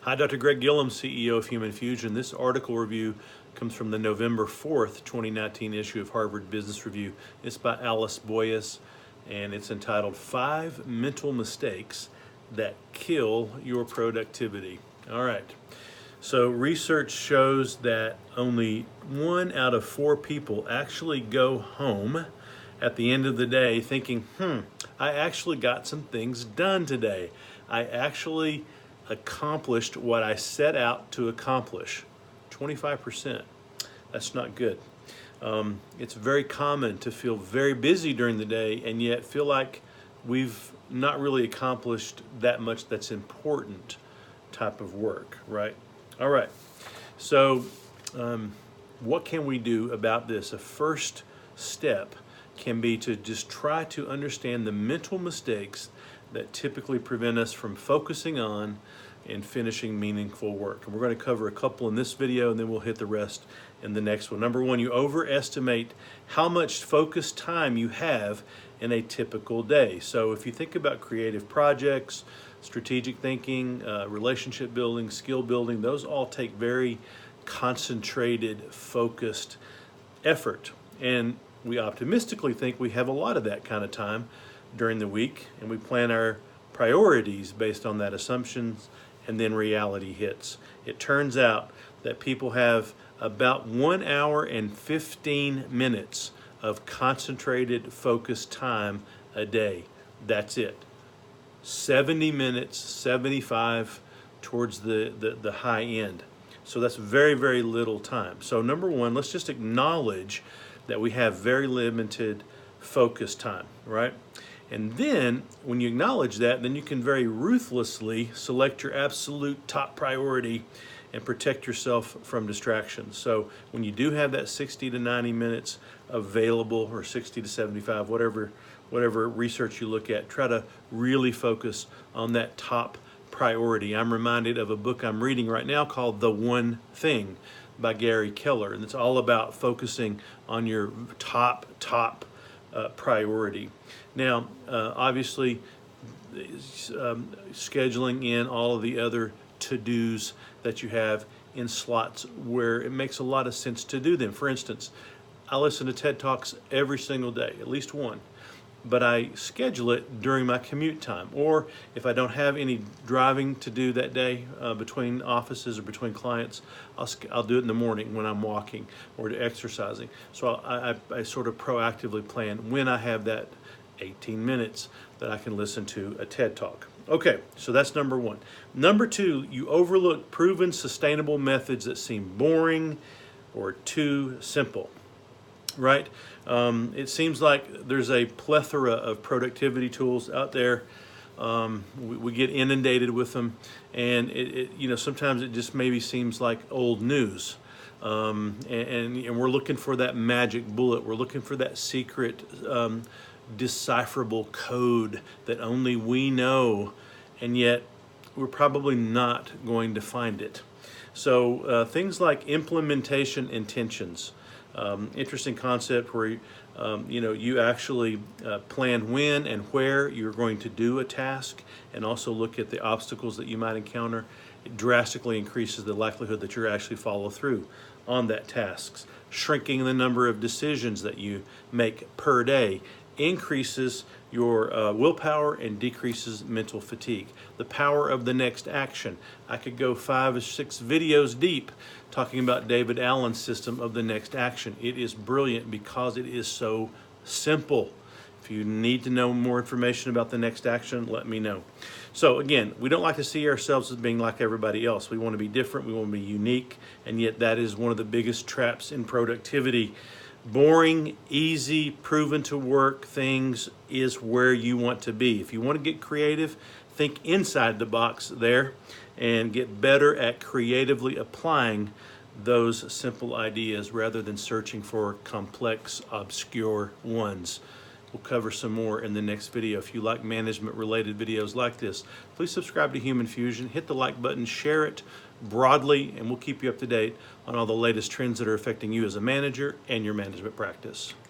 Hi, Dr. Greg Gillum, CEO of Human Fusion. This article review comes from the November 4th, 2019 issue of Harvard Business Review. It's by Alice Noyes, and it's entitled 5 Mental Mistakes That Kill Your Productivity. All right. So research shows that only 1 out of 4 people actually go home at the end of the day thinking, I actually got some things done today. I actually accomplished what I set out to accomplish. 25%. That's not good. It's very common to feel very busy during the day and yet feel like we've not really accomplished that much that's important type of work, right? All right. So what can we do about this? A first step can be to just try to understand the mental mistakes that typically prevent us from focusing on and finishing meaningful work. And we're going to cover a couple in this video, and then we'll hit the rest in the next one. Number 1, you overestimate how much focused time you have in a typical day. So if you think about creative projects, strategic thinking, relationship building, skill building, those all take very concentrated, focused effort. And we optimistically think we have a lot of that kind of time during the week, and we plan our priorities based on that assumptions, and then reality hits. It turns out that people have about 1 hour and 15 minutes of concentrated, focused time a day. That's it. 70 minutes, 75 towards the high end. So that's very, very little time. So number 1, let's just acknowledge that we have very limited focus time, right? And then when you acknowledge that, then you can very ruthlessly select your absolute top priority and protect yourself from distractions. So when you do have that 60 to 90 minutes available, or 60 to 75, whatever research you look at, try to really focus on that top priority. I'm reminded of a book I'm reading right now called The One Thing by Gary Keller, and it's all about focusing on your top priority. Now, obviously, scheduling in all of the other to-dos that you have in slots where it makes a lot of sense to do them. For instance, I listen to TED Talks every single day, at least one, but I schedule it during my commute time, or if I don't have any driving to do that day between offices or between clients, I'll do it in the morning when I'm walking or exercising. So I sort of proactively plan when I have that 18 minutes that I can listen to a TED Talk. Okay, so that's number 1. Number 2, you overlook proven sustainable methods that seem boring or too simple. Right? It seems like there's a plethora of productivity tools out there. We get inundated with them, and sometimes it just maybe seems like old news. And we're looking for that magic bullet. We're looking for that secret, decipherable code that only we know, and yet we're probably not going to find it. So things like implementation intentions. Interesting concept where you actually plan when and where you're going to do a task, and also look at the obstacles that you might encounter. It drastically increases the likelihood that you're actually follow through on that task. Shrinking the number of decisions that you make per day increases your willpower and decreases mental fatigue. The power of the next action. I could go 5 or 6 videos deep talking about David Allen's system of the next action. It is brilliant because it is so simple. If you need to know more information about the next action, let me know. So again, we don't like to see ourselves as being like everybody else. We want to be different, we want to be unique, and yet that is one of the biggest traps in productivity. Boring, easy, proven to work things is where you want to be. If you want to get creative, think inside the box there and get better at creatively applying those simple ideas rather than searching for complex, obscure ones. We'll cover some more in the next video. If you like management-related videos like this, please subscribe to Human Fusion, hit the like button, share it broadly, and we'll keep you up to date on all the latest trends that are affecting you as a manager and your management practice.